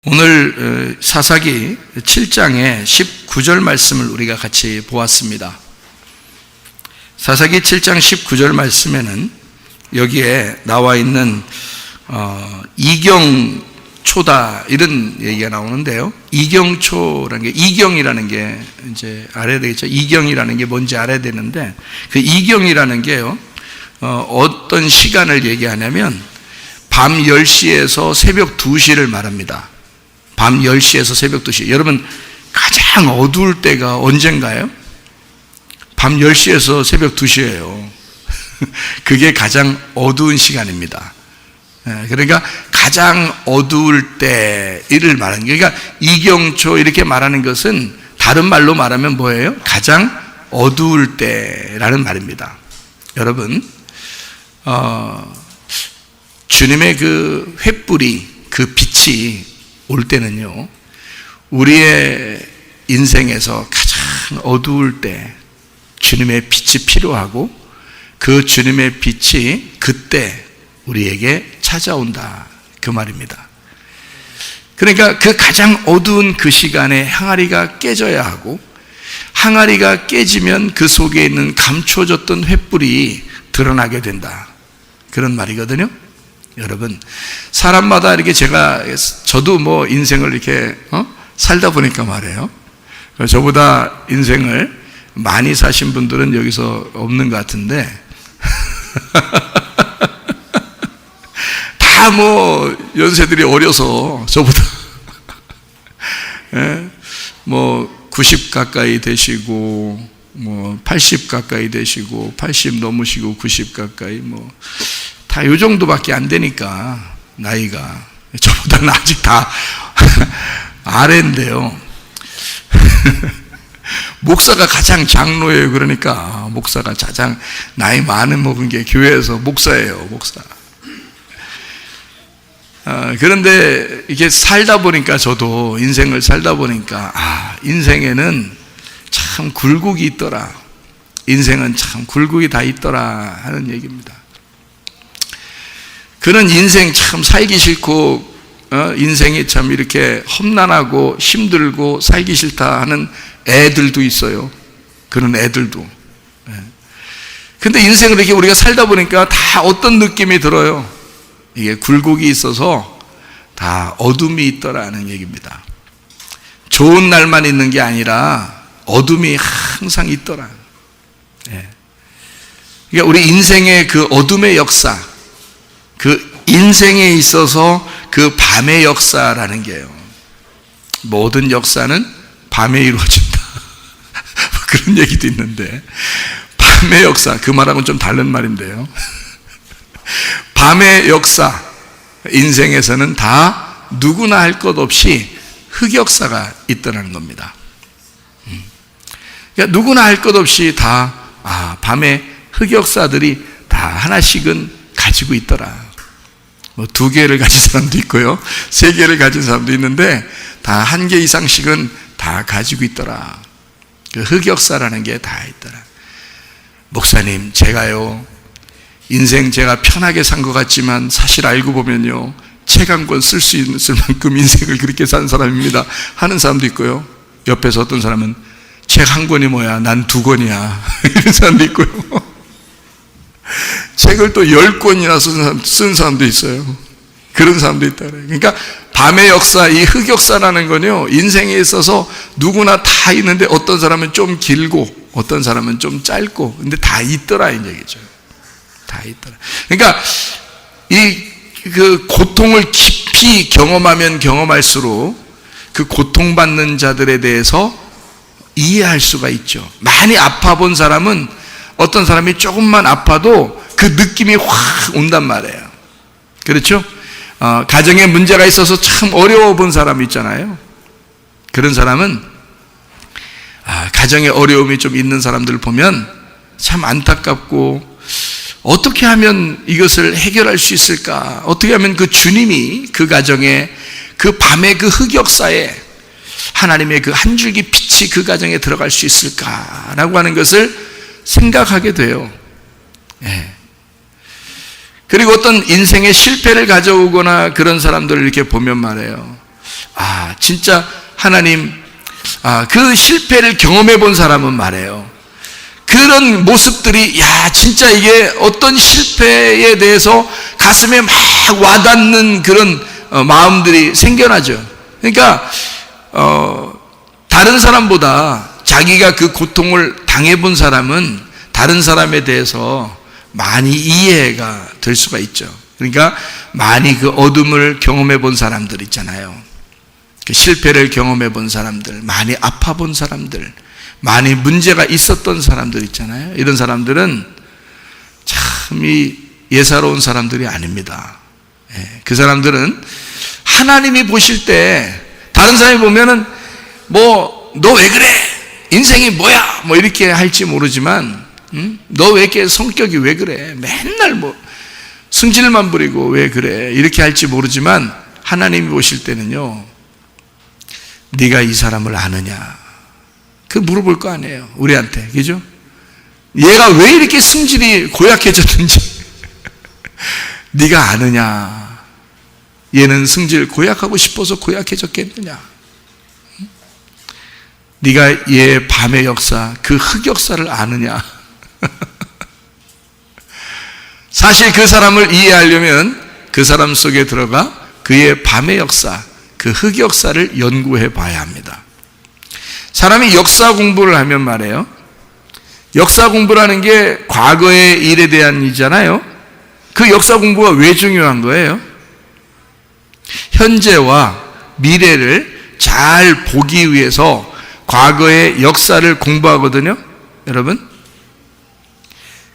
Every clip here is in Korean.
오늘 사사기 7장의 19절 말씀을 우리가 같이 보았습니다. 사사기 7장 19절 말씀에는 여기에 나와 있는 이경초다 이런 얘기가 나오는데요. 이경초라는 게, 이경이라는 게 이제 알아야 되겠죠. 이경이라는 게 뭔지 알아야 되는데, 그 이경이라는 게요, 어떤 시간을 얘기하냐면 밤 10시에서 새벽 2시를 말합니다. 밤 10시에서 새벽 2시. 여러분, 가장 어두울 때가 언젠가요? 밤 10시에서 새벽 2시예요. 그게 가장 어두운 시간입니다. 그러니까 가장 어두울 때를 말하는 거예요. 그러니까 이경초 이렇게 말하는 것은 다른 말로 말하면 뭐예요? 가장 어두울 때라는 말입니다. 여러분, 주님의 그 횃불이, 그 빛이 올 때는요, 우리의 인생에서 가장 어두울 때 주님의 빛이 필요하고, 그 주님의 빛이 그때 우리에게 찾아온다, 그 말입니다. 그러니까 그 가장 어두운 그 시간에 항아리가 깨져야 하고, 항아리가 깨지면 그 속에 있는 감춰졌던 횃불이 드러나게 된다, 그런 말이거든요. 여러분, 사람마다 이렇게 저도 뭐 인생을 이렇게 살다 보니까 말이에요, 저보다 인생을 많이 사신 분들은 여기서 없는 것 같은데 다 뭐 연세들이 어려서 저보다 뭐 90 가까이 되시고, 뭐 80 가까이 되시고, 80 넘으시고 90 가까이, 뭐 다 요 정도밖에 안 되니까, 나이가 저보다는 아직 다 아래인데요. 목사가 가장 장로예요. 그러니까 목사가 가장 나이 많은 먹은 게 교회에서 목사예요, 목사. 그런데 이게 살다 보니까, 저도 인생을 살다 보니까, 인생에는 참 굴곡이 있더라, 인생은 참 굴곡이 다 있더라 하는 얘기입니다. 그런 인생 참 살기 싫고, 인생이 참 이렇게 험난하고 힘들고 살기 싫다 하는 애들도 있어요. 그런 애들도. 근데 인생을 이렇게 우리가 살다 보니까 다 어떤 느낌이 들어요? 이게 굴곡이 있어서 다 어둠이 있더라는 얘기입니다. 좋은 날만 있는 게 아니라 어둠이 항상 있더라. 그러니까 우리 인생의 그 어둠의 역사, 그 인생에 있어서 그 밤의 역사라는 게요, 모든 역사는 밤에 이루어진다 그런 얘기도 있는데, 밤의 역사, 그 말하고는 좀 다른 말인데요, 밤의 역사, 인생에서는 다 누구나 할 것 없이 흑역사가 있다는 겁니다. 그러니까 누구나 할 것 없이 다 밤에 흑역사들이 다 하나씩은 가지고 있더라. 뭐 2개를 가진 사람도 있고요, 3개를 가진 사람도 있는데 다 1개 이상씩은 다 가지고 있더라. 그 흑역사라는 게 다 있더라. 목사님, 제가요, 인생 제가 편하게 산 것 같지만 사실 알고 보면요, 책 한 권 쓸 수 있을 만큼 인생을 그렇게 산 사람입니다 하는 사람도 있고요, 옆에서 어떤 사람은 책 한 권이 뭐야, 난 2권이야 이런 사람도 있고요, 책을 또 10권이나 쓴 사람도 있어요. 그런 사람도 있다 그래요. 그러니까 밤의 역사, 이 흑역사라는 건요, 인생에 있어서 누구나 다 있는데, 어떤 사람은 좀 길고 어떤 사람은 좀 짧고, 근데 다 있더라 이 얘기죠. 다 있더라. 그러니까 그 고통을 깊이 경험하면 경험할수록 그 고통받는 자들에 대해서 이해할 수가 있죠. 많이 아파 본 사람은, 어떤 사람이 조금만 아파도 그 느낌이 확 온단 말이에요. 그렇죠? 가정에 문제가 있어서 참 어려워 본 사람 있잖아요. 그런 사람은 가정에 어려움이 좀 있는 사람들을 보면 참 안타깝고, 어떻게 하면 이것을 해결할 수 있을까, 어떻게 하면 그 주님이 그 가정에, 그 밤의 그 흑역사에 하나님의 그 한 줄기 빛이 그 가정에 들어갈 수 있을까라고 하는 것을 생각하게 돼요. 그리고 어떤 인생의 실패를 가져오거나 그런 사람들을 이렇게 보면 말이에요, 진짜 하나님, 그 실패를 경험해 본 사람은 말해요. 그런 모습들이, 진짜 이게 어떤 실패에 대해서 가슴에 막 와닿는 그런 마음들이 생겨나죠. 그러니까, 다른 사람보다 자기가 그 고통을 당해본 사람은 다른 사람에 대해서 많이 이해가 될 수가 있죠. 그러니까 많이 그 어둠을 경험해 본 사람들 있잖아요. 그 실패를 경험해 본 사람들, 많이 아파 본 사람들, 많이 문제가 있었던 사람들 있잖아요. 이런 사람들은 참 예사로운 사람들이 아닙니다. 그 사람들은 하나님이 보실 때 다른 사람이 보면은 너 왜 그래? 인생이 뭐야? 이렇게 할지 모르지만, 너 왜 이렇게 성격이 왜 그래? 맨날 승질만 부리고 왜 그래? 이렇게 할지 모르지만 하나님이 보실 때는요, 네가 이 사람을 아느냐? 그 물어볼 거 아니에요, 우리한테. 그죠? 얘가 왜 이렇게 성질이 고약해졌는지 네가 아느냐? 얘는 성질 고약하고 싶어서 고약해졌겠느냐? 네가 얘의 밤의 역사, 그 흑역사를 아느냐? 사실 그 사람을 이해하려면 그 사람 속에 들어가 그의 밤의 역사, 그 흑역사를 연구해 봐야 합니다. 사람이 역사 공부를 하면 말이에요, 역사 공부라는 게 과거의 일에 대한 일이잖아요. 그 역사 공부가 왜 중요한 거예요? 현재와 미래를 잘 보기 위해서 과거의 역사를 공부하거든요, 여러분.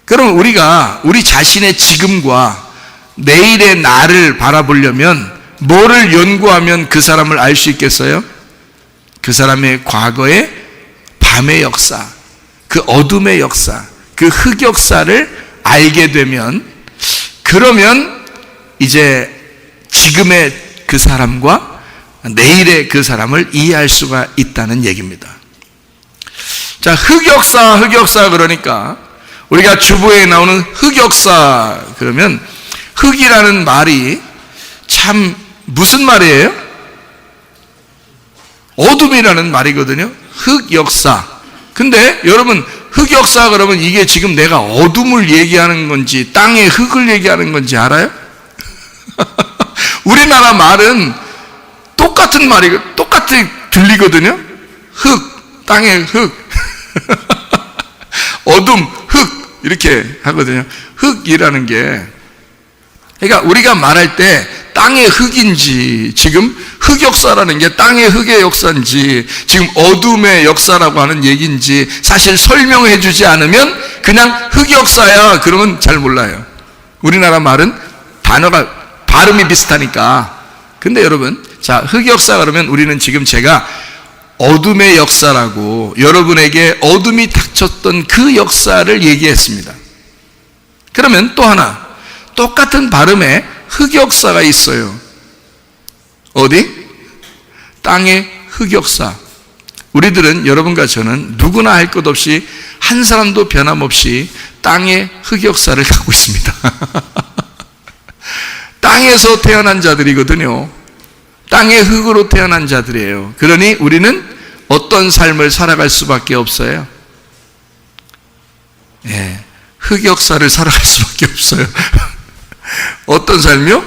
그럼 우리가 우리 자신의 지금과 내일의 나를 바라보려면 뭐를 연구하면 그 사람을 알 수 있겠어요? 그 사람의 과거의 밤의 역사, 그 어둠의 역사, 그 흑역사를 알게 되면, 그러면 이제 지금의 그 사람과 내일의 그 사람을 이해할 수가 있다는 얘기입니다. 자, 흑역사 그러니까 우리가 주보에 나오는 흑역사 그러면, 흑이라는 말이 참 무슨 말이에요? 어둠이라는 말이거든요. 흑역사. 근데 여러분, 흑역사 그러면 이게 지금 내가 어둠을 얘기하는 건지 땅의 흑을 얘기하는 건지 알아요? 우리나라 말은 똑같은 말이 똑같이 들리거든요. 흑, 땅의 흑. 어둠, 흑 이렇게 하거든요. 흑이라는 게, 그러니까 우리가 말할 때 땅의 흑인지, 지금 흑역사라는 게 땅의 흑의 역사인지, 지금 어둠의 역사라고 하는 얘기인지 사실 설명해 주지 않으면 그냥 흑역사야 그러면 잘 몰라요. 우리나라 말은 단어가 발음이 비슷하니까. 근데 여러분, 자, 흑역사 그러면 우리는 지금 제가 어둠의 역사라고 여러분에게 어둠이 닥쳤던 그 역사를 얘기했습니다. 그러면 또 하나, 똑같은 발음에 흑역사가 있어요. 어디? 땅의 흑역사. 우리들은, 여러분과 저는 누구나 할 것 없이 한 사람도 변함없이 땅의 흑역사를 갖고 있습니다. 땅에서 태어난 자들이거든요. 땅의 흙으로 태어난 자들이에요. 그러니 우리는 어떤 삶을 살아갈 수밖에 없어요? 흑역사를 살아갈 수밖에 없어요. 어떤 삶이요?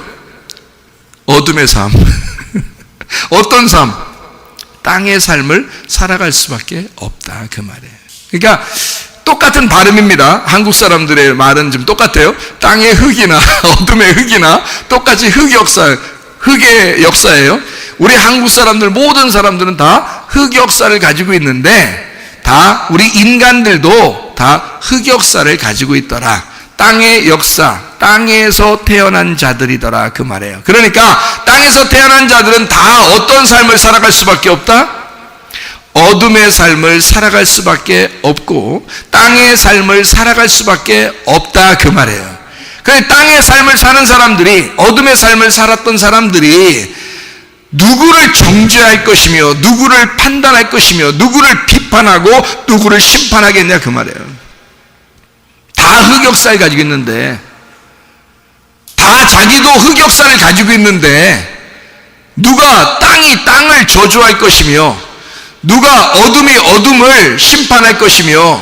어둠의 삶. 어떤 삶? 땅의 삶을 살아갈 수밖에 없다, 그 말이에요. 그러니까 똑같은 발음입니다. 한국 사람들의 말은 좀 똑같아요. 땅의 흙이나 어둠의 흙이나 똑같이 흑역사, 흑의 역사예요. 우리 한국 사람들, 모든 사람들은 다 흑역사를 가지고 있는데, 다 우리 인간들도 다 흑역사를 가지고 있더라. 땅의 역사, 땅에서 태어난 자들이더라, 그 말이에요. 그러니까 땅에서 태어난 자들은 다 어떤 삶을 살아갈 수밖에 없다? 어둠의 삶을 살아갈 수밖에 없고 땅의 삶을 살아갈 수밖에 없다, 그 말이에요. 그래서 땅의 삶을 사는 사람들이, 어둠의 삶을 살았던 사람들이 누구를 정죄할 것이며 누구를 판단할 것이며 누구를 비판하고 누구를 심판하겠냐, 그 말이에요. 다 흑역사를 가지고 있는데, 다 자기도 흑역사를 가지고 있는데, 누가 땅이 땅을 저주할 것이며 누가 어둠이 어둠을 심판할 것이며.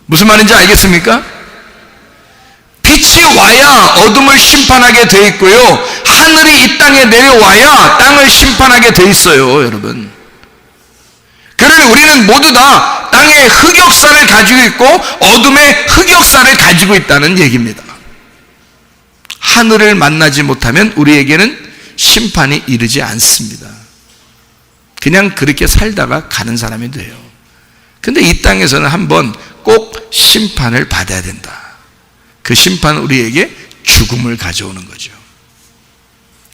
무슨 말인지 알겠습니까? 빛이 와야 어둠을 심판하게 돼 있고요, 하늘이 이 땅에 내려와야 땅을 심판하게 돼 있어요, 여러분. 그러니 우리는 모두 다 땅의 흑역사를 가지고 있고 어둠의 흑역사를 가지고 있다는 얘기입니다. 하늘을 만나지 못하면 우리에게는 심판이 이르지 않습니다. 그냥 그렇게 살다가 가는 사람이 돼요. 근데 이 땅에서는 한번 꼭 심판을 받아야 된다. 그 심판은 우리에게 죽음을 가져오는 거죠.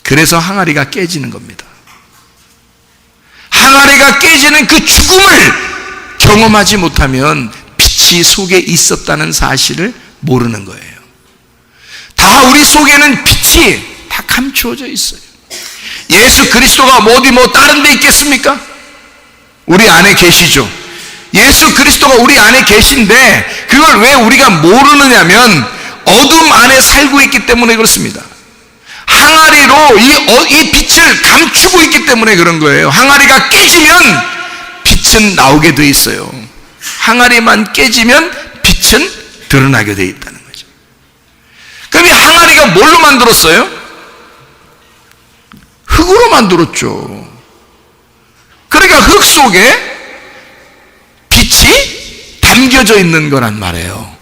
그래서 항아리가 깨지는 겁니다. 항아리가 깨지는 그 죽음을 경험하지 못하면 빛이 속에 있었다는 사실을 모르는 거예요. 다 우리 속에는 빛이 다 감추어져 있어요. 예수 그리스도가 어디 다른 데 있겠습니까? 우리 안에 계시죠. 예수 그리스도가 우리 안에 계신데 그걸 왜 우리가 모르느냐면 어둠 안에 살고 있기 때문에 그렇습니다. 항아리로 이 빛을 감추고 있기 때문에 그런 거예요. 항아리가 깨지면 빛은 나오게 돼 있어요. 항아리만 깨지면 빛은 드러나게 돼 있다는 거죠. 그럼 이 항아리가 뭘로 만들었어요? 흙으로 만들었죠. 그러니까 흙 속에 빛이 담겨져 있는 거란 말이에요.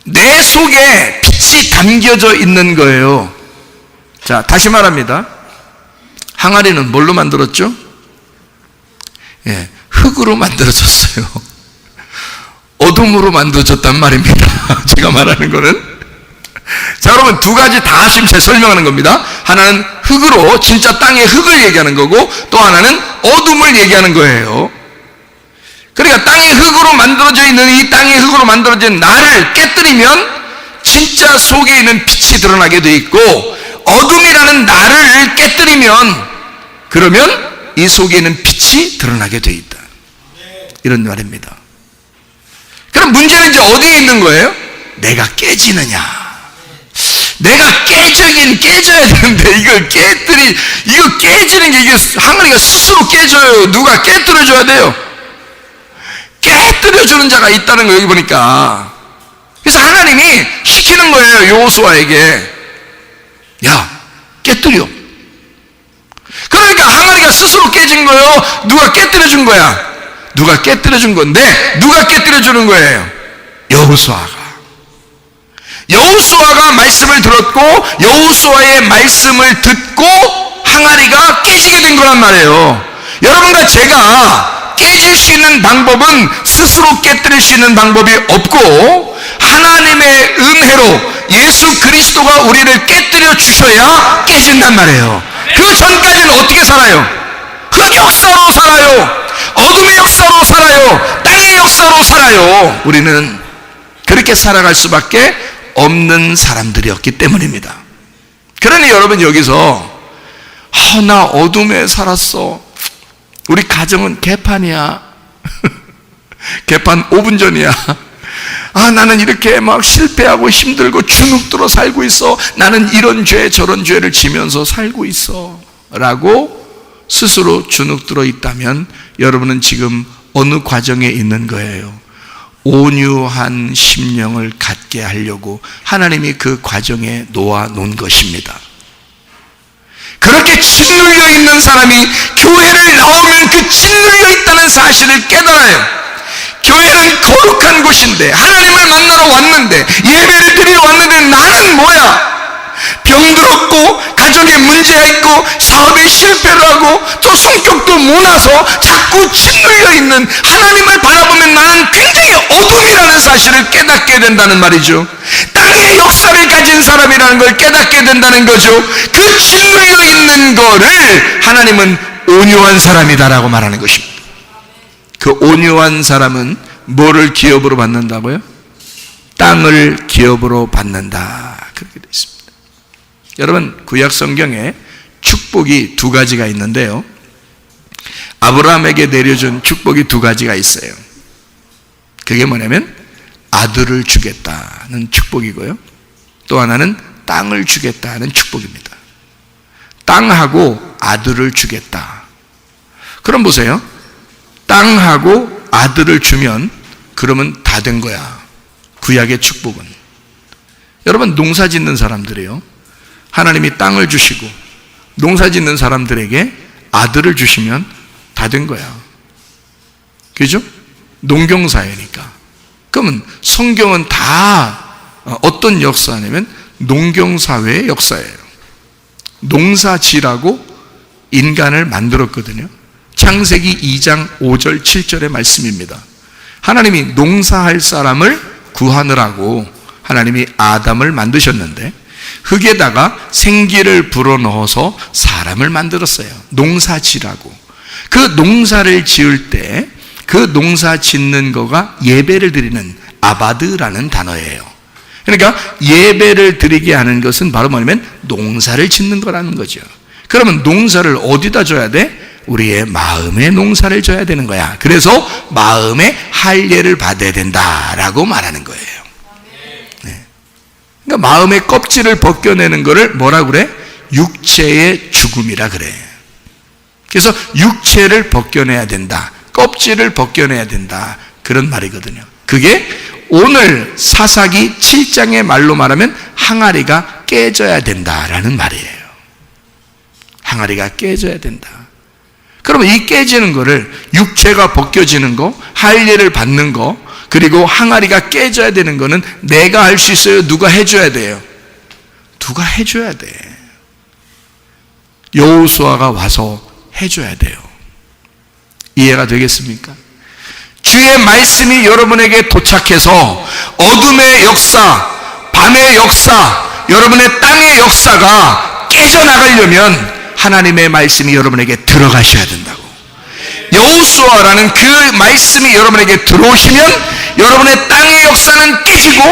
내 속에 빛이 담겨져 있는 거예요. 자, 다시 말합니다. 항아리는 뭘로 만들었죠? 예, 흙으로 만들어졌어요. 어둠으로 만들어졌단 말입니다. 제가 말하는 거는. 자, 여러분, 두 가지 다 지금 제가 설명하는 겁니다. 하나는 흙으로, 진짜 땅의 흙을 얘기하는 거고, 또 하나는 어둠을 얘기하는 거예요. 그러니까 땅의 흙으로 만들어져 있는 이 땅의 흙으로 만들어진 나를 깨뜨리면 진짜 속에 있는 빛이 드러나게 돼 있고, 어둠이라는 나를 깨뜨리면 그러면 이 속에 있는 빛이 드러나게 돼 있다. 이런 말입니다. 그럼 문제는 이제 어디에 있는 거예요? 내가 깨지느냐. 내가 깨져야 되는데 이거 깨지는 게 이게 항아리가 스스로 깨져요. 누가 깨뜨려줘야 돼요. 깨뜨려주는 자가 있다는 거 여기 보니까. 그래서 하나님이 시키는 거예요, 여호수아에게. 야, 깨뜨려. 그러니까 항아리가 스스로 깨진 거예요? 누가 깨뜨려준 거야? 누가 깨뜨려준 건데 누가 깨뜨려주는 거예요? 여호수아가. 여호수아가 말씀을 들었고 여호수아의 말씀을 듣고 항아리가 깨지게 된 거란 말이에요. 여러분과 제가 깨질 수 있는 방법은 스스로 깨뜨릴 수 있는 방법이 없고 하나님의 은혜로 예수 그리스도가 우리를 깨뜨려 주셔야 깨진단 말이에요. 그 전까지는 어떻게 살아요? 흑역사로 살아요. 어둠의 역사로 살아요. 땅의 역사로 살아요. 우리는 그렇게 살아갈 수밖에 없는 사람들이었기 때문입니다. 그러니 여러분 여기서 나 어둠에 살았어. 우리 가정은 개판이야. 개판 5분 전이야. 나는 이렇게 막 실패하고 힘들고 주눅들어 살고 있어. 나는 이런 죄 저런 죄를 지면서 살고 있어 라고 스스로 주눅들어 있다면 여러분은 지금 어느 과정에 있는 거예요? 온유한 심령을 갖게 하려고 하나님이 그 과정에 놓아 놓은 것입니다. 그렇게 짓눌려 있는 사람이 교회를 나오면 그 짓눌려 있다는 사실을 깨달아요. 교회는 거룩한 곳인데 하나님을 만나러 왔는데 예배를 드리러 왔는데 나는 뭐야? 병들었고 가정에 문제가 있고 사업에 실패를 하고 또 성격도 모나서 자꾸 짓눌려 있는 하나님을 바라보면 나는 굉장히 어둠이라는 사실을 깨닫게 된다는 말이죠. 땅의 역사를 가진 사람이라는 걸 깨닫게 된다는 거죠. 그 짓눌려 있는 거를 하나님은 온유한 사람이다라고 말하는 것입니다. 그 온유한 사람은 뭐를 기업으로 받는다고요? 땅을 기업으로 받는다. 그렇게 되어 있습니다. 여러분 구약 성경에 축복이 두 가지가 있는데요. 아브라함에게 내려준 축복이 두 가지가 있어요. 그게 뭐냐면 아들을 주겠다는 축복이고요. 또 하나는 땅을 주겠다는 축복입니다. 땅하고 아들을 주겠다. 그럼 보세요. 땅하고 아들을 주면 그러면 다 된 거야. 구약의 축복은. 여러분, 농사 짓는 사람들이요, 하나님이 땅을 주시고 농사 짓는 사람들에게 아들을 주시면 다 된 거야. 그죠? 농경사회니까. 그러면 성경은 다 어떤 역사냐면 농경사회의 역사예요. 농사지라고 인간을 만들었거든요. 창세기 2장 5절 7절의 말씀입니다. 하나님이 농사할 사람을 구하느라고 하나님이 아담을 만드셨는데 흙에다가 생기를 불어넣어서 사람을 만들었어요. 농사지라고. 그 농사를 지을 때 그 농사 짓는 거가 예배를 드리는 아바드라는 단어예요. 그러니까 예배를 드리게 하는 것은 바로 뭐냐면 농사를 짓는 거라는 거죠. 그러면 농사를 어디다 줘야 돼? 우리의 마음에 농사를 줘야 되는 거야. 그래서 마음에 할례를 받아야 된다라고 말하는 거예요. 네. 그러니까 마음의 껍질을 벗겨내는 거를 뭐라 그래? 육체의 죽음이라 그래. 그래서 육체를 벗겨내야 된다. 껍질을 벗겨내야 된다. 그런 말이거든요. 그게 오늘 사사기 7장의 말로 말하면 항아리가 깨져야 된다라는 말이에요. 항아리가 깨져야 된다. 그러면 이 깨지는 거를 육체가 벗겨지는 거, 할례를 받는 거, 그리고 항아리가 깨져야 되는 거는 내가 할 수 있어요? 누가 해줘야 돼요? 누가 해줘야 돼. 여호수아가 와서 해줘야 돼요. 이해가 되겠습니까? 주의 말씀이 여러분에게 도착해서 어둠의 역사, 밤의 역사, 여러분의 땅의 역사가 깨져나가려면 하나님의 말씀이 여러분에게 들어가셔야 된다고. 여호수아라는 그 말씀이 여러분에게 들어오시면 여러분의 땅의 역사는 깨지고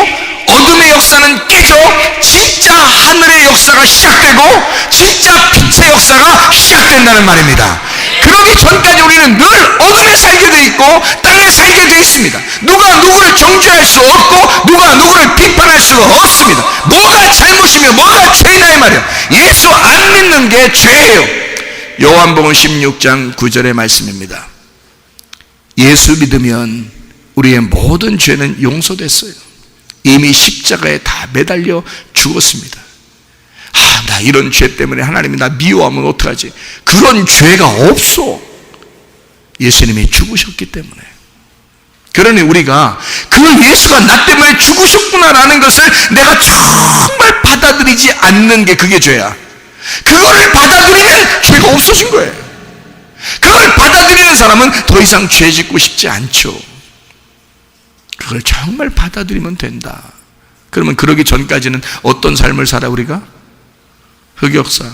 어둠의 역사는 깨져 진짜 하늘의 역사가 시작되고 진짜 빛의 역사가 시작된다는 말입니다. 그러기 전까지 우리는 늘 어둠에 살게 돼 있고 땅에 살게 돼 있습니다. 누가 누구를 정죄할 수 없고 누가 누구를 비판할 수가 없습니다. 뭐가 잘못이며 뭐가 죄냐 이 말이에요. 예수 안 믿는 게 죄예요. 요한복음 16장 9절의 말씀입니다. 예수 믿으면 우리의 모든 죄는 용서됐어요. 이미 십자가에 다 매달려 죽었습니다. 나 이런 죄 때문에 하나님이 나 미워하면 어떡하지? 그런 죄가 없어. 예수님이 죽으셨기 때문에. 그러니 우리가 그 예수가 나 때문에 죽으셨구나라는 것을 내가 정말 받아들이지 않는 게 그게 죄야. 그거를 받아들이면 죄가 없어진 거예요. 그걸 받아들이는 사람은 더 이상 죄 짓고 싶지 않죠. 그걸 정말 받아들이면 된다. 그러면 그러기 전까지는 어떤 삶을 살아 우리가? 흑역사,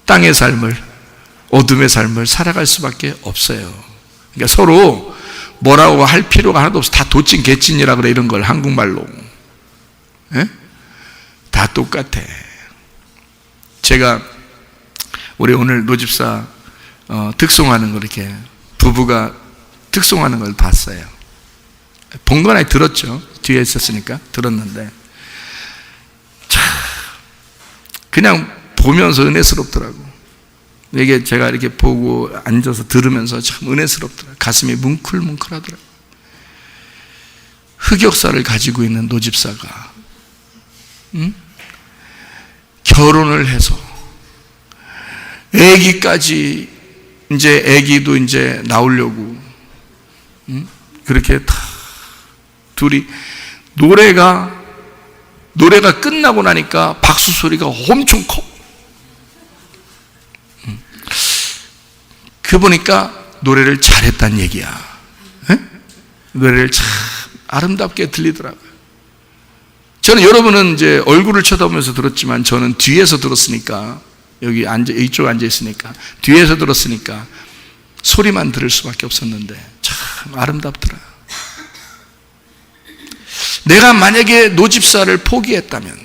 땅의 삶을, 어둠의 삶을 살아갈 수밖에 없어요. 그러니까 서로 뭐라고 할 필요가 하나도 없어. 다 도찐 개찐이라 그래, 이런 걸 한국말로. 예? 다 똑같아. 제가 우리 오늘 노집사 특송하는 거, 이렇게 부부가 특송하는 걸 봤어요. 본 건 아니 들었죠. 뒤에 있었으니까 들었는데 그냥 보면서 은혜스럽더라고. 이게 제가 이렇게 보고 앉아서 들으면서 참 은혜스럽더라고. 가슴이 뭉클뭉클하더라고. 흑역사를 가지고 있는 노집사가 결혼을 해서 아기까지 이제 아기도 이제 나오려고 그렇게 다 둘이 노래가 끝나고 나니까 박수 소리가 엄청 커. 그 보니까 노래를 잘했다는 얘기야. 에? 노래를 참 아름답게 들리더라고요. 저는 여러분은 이제 얼굴을 쳐다보면서 들었지만 저는 뒤에서 들었으니까, 여기 이쪽 앉아 있으니까 뒤에서 들었으니까 소리만 들을 수밖에 없었는데 참 아름답더라. 내가 만약에 노집사를 포기했다면,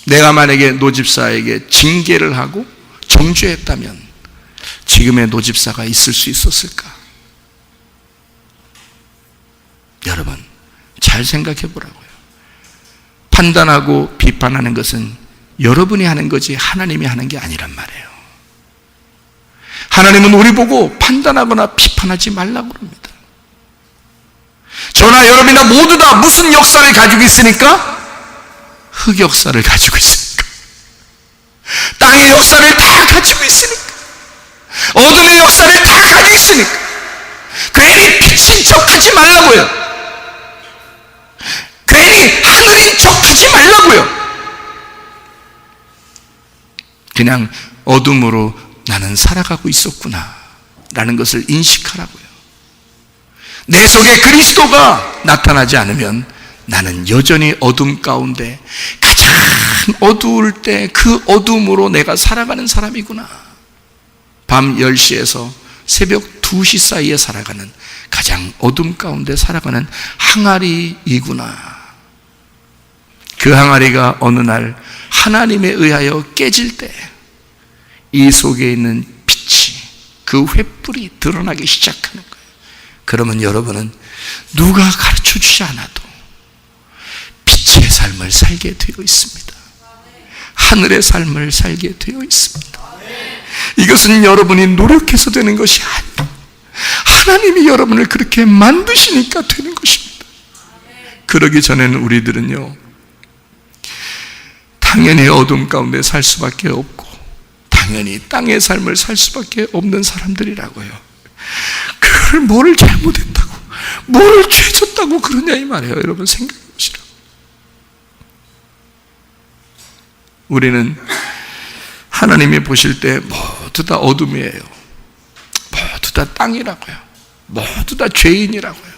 내가 만약에 노집사에게 징계를 하고 정죄했다면 지금의 노집사가 있을 수 있었을까? 여러분 잘 생각해 보라고요. 판단하고 비판하는 것은 여러분이 하는 거지 하나님이 하는 게 아니란 말이에요. 하나님은 우리 보고 판단하거나 비판하지 말라고 그럽니다. 저나 여러분이나 모두 다 무슨 역사를 가지고 있으니까? 흑역사를 가지고 있으니까. 땅의 역사를 다 가지고 있으니까. 어둠의 역사를 다 가지고 있으니까. 괜히 빛인 척하지 말라고요. 괜히 하늘인 척하지 말라고요. 그냥 어둠으로 나는 살아가고 있었구나 라는 것을 인식하라고요. 내 속에 그리스도가 나타나지 않으면 나는 여전히 어둠 가운데 가장 어두울 때 그 어둠으로 내가 살아가는 사람이구나. 밤 10시에서 새벽 2시 사이에 살아가는 가장 어둠 가운데 살아가는 항아리이구나. 그 항아리가 어느 날 하나님에 의하여 깨질 때 이 속에 있는 빛이, 그 횃불이 드러나기 시작하는 거예요. 그러면 여러분은 누가 가르쳐 주지 않아도 빛의 삶을 살게 되어 있습니다. 하늘의 삶을 살게 되어 있습니다. 이것은 여러분이 노력해서 되는 것이 아니에요. 하나님이 여러분을 그렇게 만드시니까 되는 것입니다. 그러기 전에는 우리들은요, 당연히 어둠 가운데 살 수밖에 없고 당연히 땅의 삶을 살 수밖에 없는 사람들이라고요. 그걸 뭐를 잘못했다고, 뭐를 죄졌다고 그러냐 이 말이에요. 여러분 생각해 보시라고. 우리는 하나님이 보실 때 모두 다 어둠이에요. 모두 다 땅이라고요. 모두 다 죄인이라고요.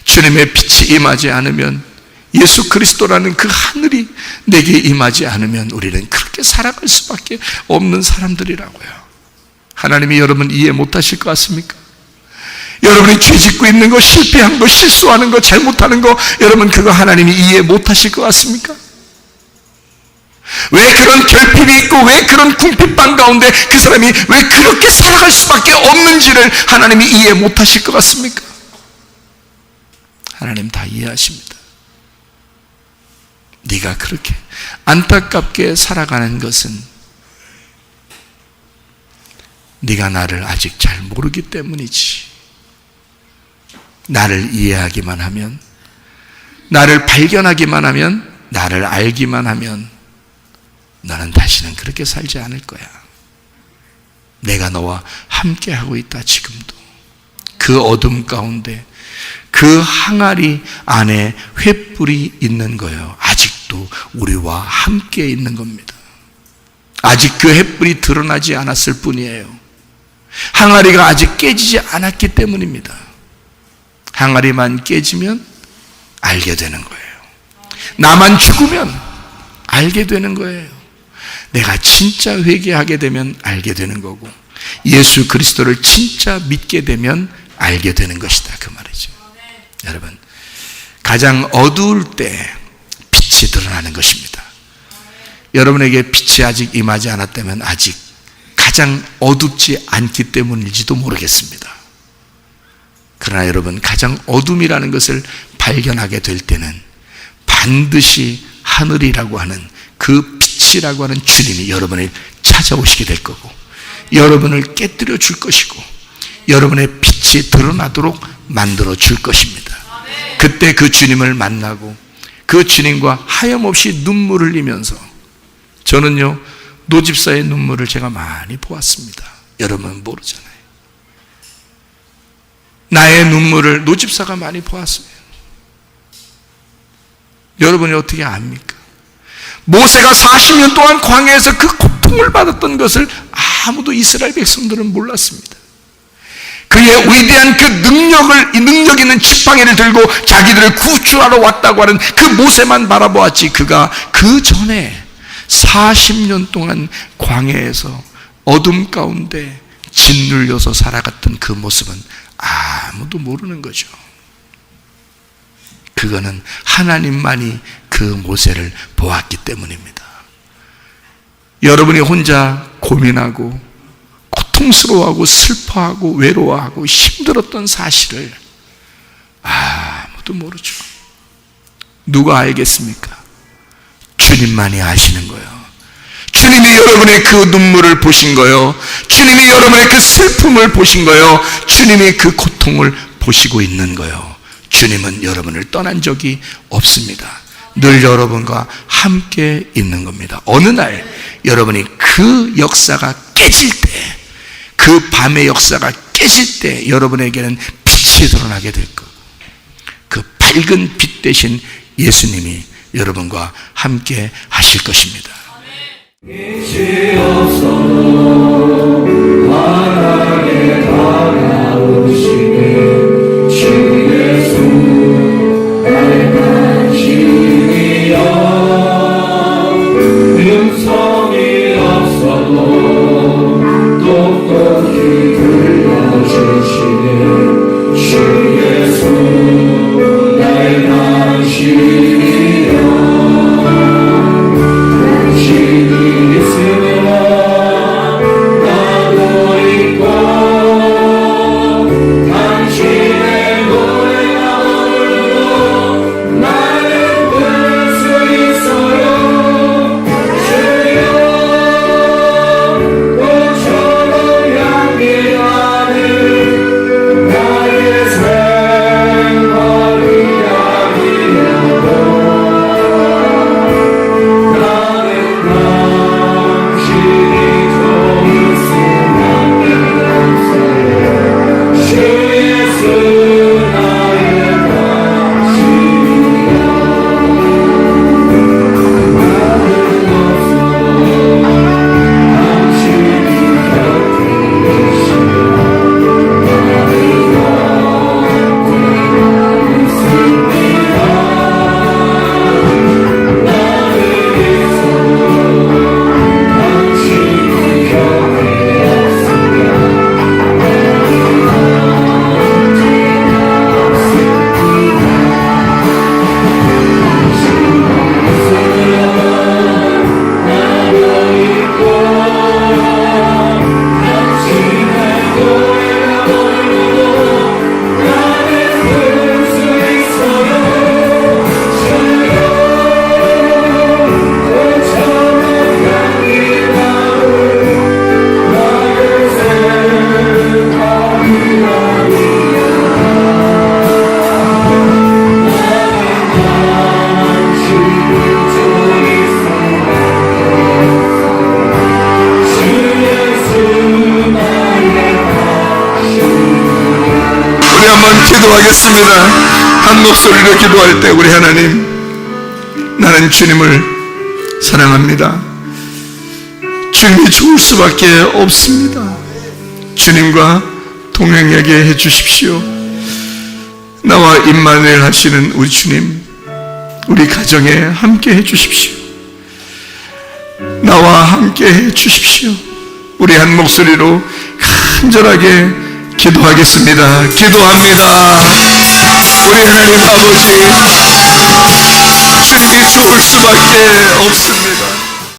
주님의 빛이 임하지 않으면, 예수 그리스도라는 그 하늘이 내게 임하지 않으면 우리는 그렇게 살아갈 수밖에 없는 사람들이라고요. 하나님이 여러분 이해 못하실 것 같습니까? 여러분이 죄짓고 있는 거, 실패한 거, 실수하는 거, 잘못하는 거, 여러분 그거 하나님이 이해 못하실 것 같습니까? 왜 그런 결핍이 있고 왜 그런 궁핍방 가운데 그 사람이 왜 그렇게 살아갈 수밖에 없는지를 하나님이 이해 못하실 것 같습니까? 하나님 다 이해하십니다. 네가 그렇게 안타깝게 살아가는 것은 네가 나를 아직 잘 모르기 때문이지. 나를 이해하기만 하면, 나를 발견하기만 하면, 나를 알기만 하면 너는 다시는 그렇게 살지 않을 거야. 내가 너와 함께하고 있다. 지금도 그 어둠 가운데 그 항아리 안에 횃불이 있는 거예요. 아직도 우리와 함께 있는 겁니다. 아직 그 횃불이 드러나지 않았을 뿐이에요. 항아리가 아직 깨지지 않았기 때문입니다. 항아리만 깨지면 알게 되는 거예요. 나만 죽으면 알게 되는 거예요. 내가 진짜 회개하게 되면 알게 되는 거고, 예수 그리스도를 진짜 믿게 되면 알게 되는 것이다, 그 말이죠. 여러분, 가장 어두울 때 빛이 드러나는 것입니다. 여러분에게 빛이 아직 임하지 않았다면 아직 가장 어둡지 않기 때문일지도 모르겠습니다. 그러나 여러분, 가장 어둠이라는 것을 발견하게 될 때는 반드시 하늘이라고 하는 그 빛이라고 하는 주님이 여러분을 찾아오시게 될 거고, 여러분을 깨뜨려 줄 것이고, 여러분의 빛이 드러나도록 만들어 줄 것입니다. 그때 그 주님을 만나고 그 주님과 하염없이 눈물을 흘리면서, 저는요 노집사의 눈물을 제가 많이 보았습니다. 여러분은 모르잖아요. 나의 눈물을 노집사가 많이 보았어요. 여러분이 어떻게 압니까? 모세가 40년 동안 광야에서 그 고통을 받았던 것을 아무도 이스라엘 백성들은 몰랐습니다. 그의 위대한 그 능력 있는 지팡이를 들고 자기들을 구출하러 왔다고 하는 그 모세만 바라보았지, 그가 그 전에 40년 동안 광야에서 어둠 가운데 짓눌려서 살아갔던 그 모습은 아무도 모르는 거죠. 그거는 하나님만이 그 모세를 보았기 때문입니다. 여러분이 혼자 고민하고 고통스러워하고 슬퍼하고 외로워하고 힘들었던 사실을 아무도 모르죠. 누가 알겠습니까? 주님만이 아시는 거예요. 주님이 여러분의 그 눈물을 보신 거예요. 주님이 여러분의 그 슬픔을 보신 거예요. 주님이 그 고통을 보시고 있는 거예요. 주님은 여러분을 떠난 적이 없습니다. 늘 여러분과 함께 있는 겁니다. 어느 날 여러분이 그 역사가 깨질 때, 그 밤의 역사가 깨질 때 여러분에게는 빛이 드러나게 될 것. 그 밝은 빛 대신 예수님이 여러분과 함께 하실 것입니다. 빛이 없어도 환하게 다가오시네 주 예수 나의 간증이여 음성이 없어도 똑똑히 들려주시네 주 예수 나의 간증이여 기도하겠습니다. 한 목소리로 기도할 때 우리 하나님, 나는 주님을 사랑합니다. 주님이 좋을 수밖에 없습니다. 주님과 동행하게 해주십시오. 나와 임마누엘 하시는 우리 주님, 우리 가정에 함께 해주십시오. 나와 함께 해주십시오. 우리 한 목소리로 간절하게 기도하겠습니다. 기도합니다. 우리 하나님 아버지, 주님이 좋을 수밖에 없습니다.